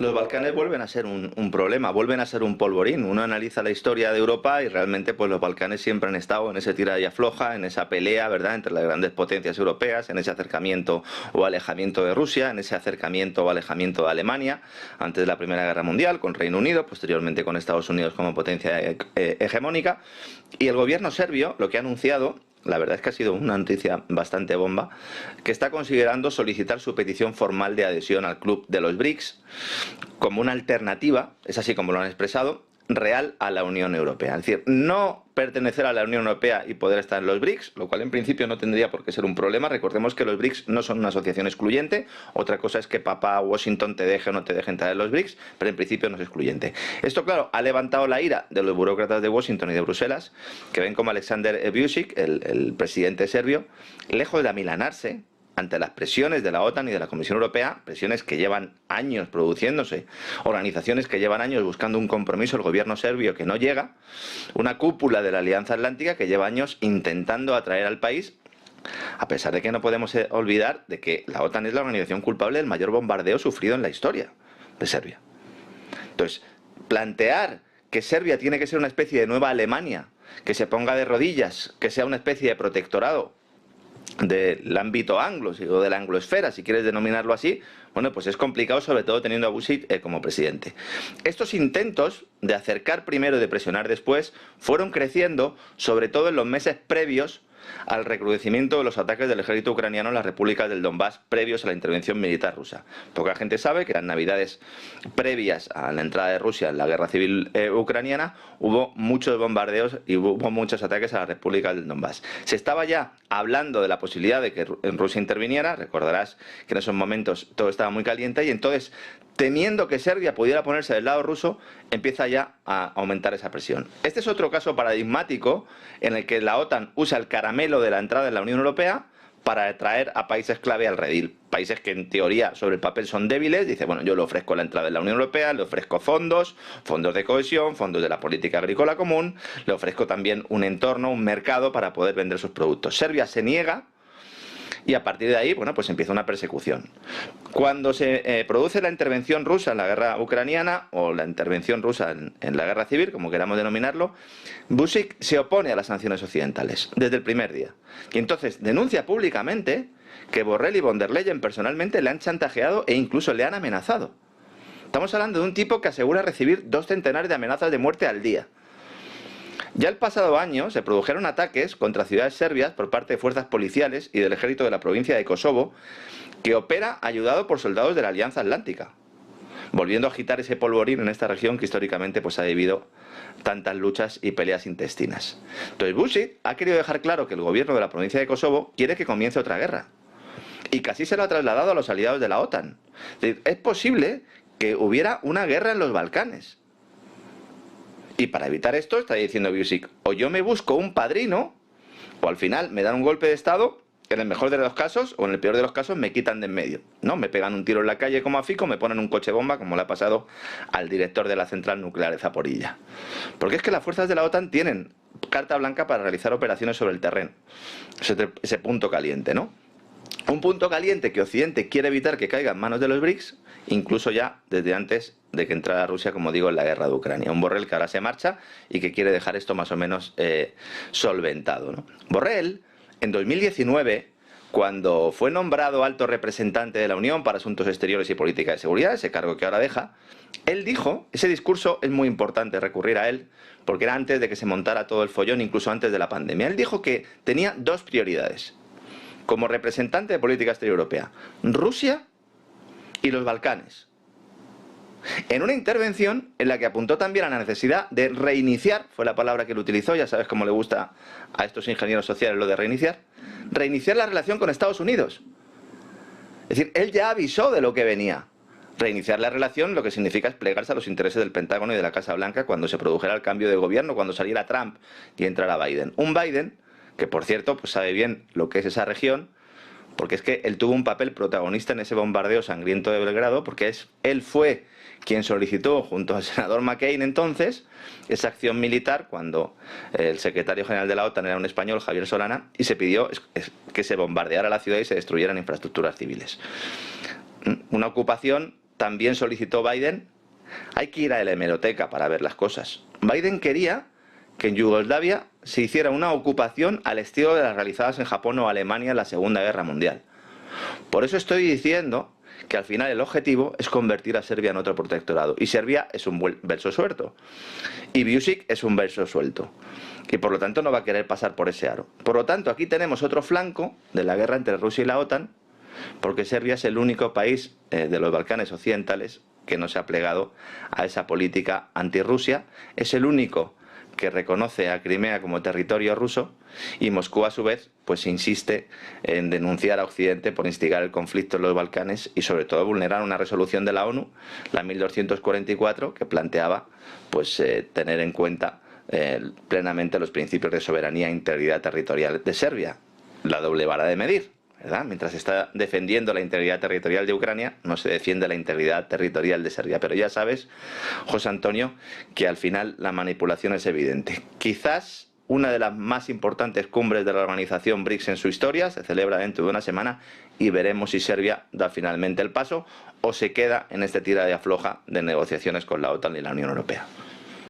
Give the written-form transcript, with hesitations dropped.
Los Balcanes vuelven a ser un problema, vuelven a ser un polvorín. Uno analiza la historia de Europa y realmente pues los Balcanes siempre han estado en ese tira y afloja, en esa pelea, ¿verdad?, entre las grandes potencias europeas, en ese acercamiento o alejamiento de Rusia, en ese acercamiento o alejamiento de Alemania, antes de la Primera Guerra Mundial, con Reino Unido, posteriormente con Estados Unidos como potencia hegemónica. Y el gobierno serbio lo que ha anunciado, la verdad es que ha sido una noticia bastante bomba, que está considerando solicitar su petición formal de adhesión al club de los BRICS como una alternativa, es así como lo han expresado, real a la Unión Europea. Es decir, no pertenecer a la Unión Europea y poder estar en los BRICS, lo cual en principio no tendría por qué ser un problema. Recordemos que los BRICS no son una asociación excluyente, otra cosa es que papá Washington te deje o no te deje entrar en los BRICS, pero en principio no es excluyente. Esto, claro, ha levantado la ira de los burócratas de Washington y de Bruselas, que ven como Alexander Vučić, el presidente serbio, lejos de amilanarse ante las presiones de la OTAN y de la Comisión Europea, presiones que llevan años produciéndose, organizaciones que llevan años buscando un compromiso, el gobierno serbio que no llega, una cúpula de la Alianza Atlántica que lleva años intentando atraer al país, a pesar de que no podemos olvidar de que la OTAN es la organización culpable del mayor bombardeo sufrido en la historia de Serbia. Entonces, plantear que Serbia tiene que ser una especie de nueva Alemania, que se ponga de rodillas, que sea una especie de protectorado del ámbito anglo o de la angloesfera, si quieres denominarlo así, bueno, pues es complicado, sobre todo teniendo a Vučić como presidente. Estos intentos de acercar primero y de presionar después fueron creciendo, sobre todo en los meses previos al recrudecimiento de los ataques del ejército ucraniano en las repúblicas del Donbass previos a la intervención militar rusa. Poca gente sabe que en las navidades previas a la entrada de Rusia en la guerra civil ucraniana hubo muchos bombardeos y hubo muchos ataques a las repúblicas del Donbass. Se estaba ya hablando de la posibilidad de que Rusia interviniera, recordarás que en esos momentos todo estaba muy caliente y entonces, temiendo que Serbia pudiera ponerse del lado ruso, empieza ya a aumentar esa presión. Este es otro caso paradigmático en el que la OTAN usa el caramelo de la entrada en la Unión Europea para atraer a países clave al redil. Países que en teoría sobre el papel son débiles, dice, bueno, yo le ofrezco la entrada en la Unión Europea, le ofrezco fondos, fondos de cohesión, fondos de la política agrícola común, le ofrezco también un entorno, un mercado para poder vender sus productos. Serbia se niega y a partir de ahí, bueno, pues empieza una persecución. Cuando se produce la intervención rusa en la guerra ucraniana, o la intervención rusa en la guerra civil, como queramos denominarlo, Vučić se opone a las sanciones occidentales desde el primer día. Y entonces denuncia públicamente que Borrell y von der Leyen personalmente le han chantajeado e incluso le han amenazado. Estamos hablando de un tipo que asegura recibir 2 centenares de amenazas de muerte al día. Ya el pasado año se produjeron ataques contra ciudades serbias por parte de fuerzas policiales y del ejército de la provincia de Kosovo, que opera ayudado por soldados de la Alianza Atlántica, volviendo a agitar ese polvorín en esta región que históricamente pues ha vivido tantas luchas y peleas intestinas. Entonces Vučić ha querido dejar claro que el gobierno de la provincia de Kosovo quiere que comience otra guerra, y casi se lo ha trasladado a los aliados de la OTAN. Es posible que hubiera una guerra en los Balcanes. Y para evitar esto, está diciendo Vučić, o yo me busco un padrino, o al final me dan un golpe de estado, en el mejor de los casos, o en el peor de los casos, me quitan de en medio. ¿No? Me pegan un tiro en la calle como a Fico, me ponen un coche bomba, como le ha pasado al director de la central nuclear de Zaporilla. Porque es que las fuerzas de la OTAN tienen carta blanca para realizar operaciones sobre el terreno. Ese punto caliente, ¿no? Un punto caliente que Occidente quiere evitar que caiga en manos de los BRICS, incluso ya desde antes de que entrara Rusia, como digo, en la guerra de Ucrania. Un Borrell que ahora se marcha y que quiere dejar esto más o menos solventado, ¿no? Borrell, en 2019, cuando fue nombrado alto representante de la Unión para Asuntos Exteriores y Política de Seguridad, ese cargo que ahora deja, él dijo, ese discurso es muy importante recurrir a él, porque era antes de que se montara todo el follón, incluso antes de la pandemia. Él dijo que tenía 2 prioridades como representante de política exterior europea: Rusia y los Balcanes. En una intervención en la que apuntó también a la necesidad de reiniciar, fue la palabra que él utilizó, ya sabes cómo le gusta a estos ingenieros sociales lo de reiniciar la relación con Estados Unidos. Es decir, él ya avisó de lo que venía. Reiniciar la relación lo que significa es plegarse a los intereses del Pentágono y de la Casa Blanca cuando se produjera el cambio de gobierno, cuando saliera Trump y entrara Biden. Un Biden que, por cierto, pues sabe bien lo que es esa región, porque es que él tuvo un papel protagonista en ese bombardeo sangriento de Belgrado, porque él fue quien solicitó, junto al senador McCain entonces, esa acción militar cuando el secretario general de la OTAN era un español, Javier Solana, y se pidió que se bombardeara la ciudad y se destruyeran infraestructuras civiles. Una ocupación también solicitó Biden. Hay que ir a la hemeroteca para ver las cosas. Biden quería que en Yugoslavia se hiciera una ocupación al estilo de las realizadas en Japón o Alemania en la Segunda Guerra Mundial. Por eso estoy diciendo que al final el objetivo es convertir a Serbia en otro protectorado. Y Serbia es un verso suelto. Y Vučić es un verso suelto. Y por lo tanto no va a querer pasar por ese aro. Por lo tanto, aquí tenemos otro flanco de la guerra entre Rusia y la OTAN, porque Serbia es el único país de los Balcanes occidentales que no se ha plegado a esa política antirrusia. Es el único que reconoce a Crimea como territorio ruso, y Moscú a su vez pues insiste en denunciar a Occidente por instigar el conflicto en los Balcanes y sobre todo vulnerar una resolución de la ONU, la 1244, que planteaba pues tener en cuenta plenamente los principios de soberanía e integridad territorial de Serbia. La doble vara de medir, ¿verdad? Mientras se está defendiendo la integridad territorial de Ucrania, no se defiende la integridad territorial de Serbia. Pero ya sabes, José Antonio, que al final la manipulación es evidente. Quizás una de las más importantes cumbres de la organización BRICS en su historia se celebra dentro de una semana y veremos si Serbia da finalmente el paso o se queda en este tira y afloja de negociaciones con la OTAN y la Unión Europea.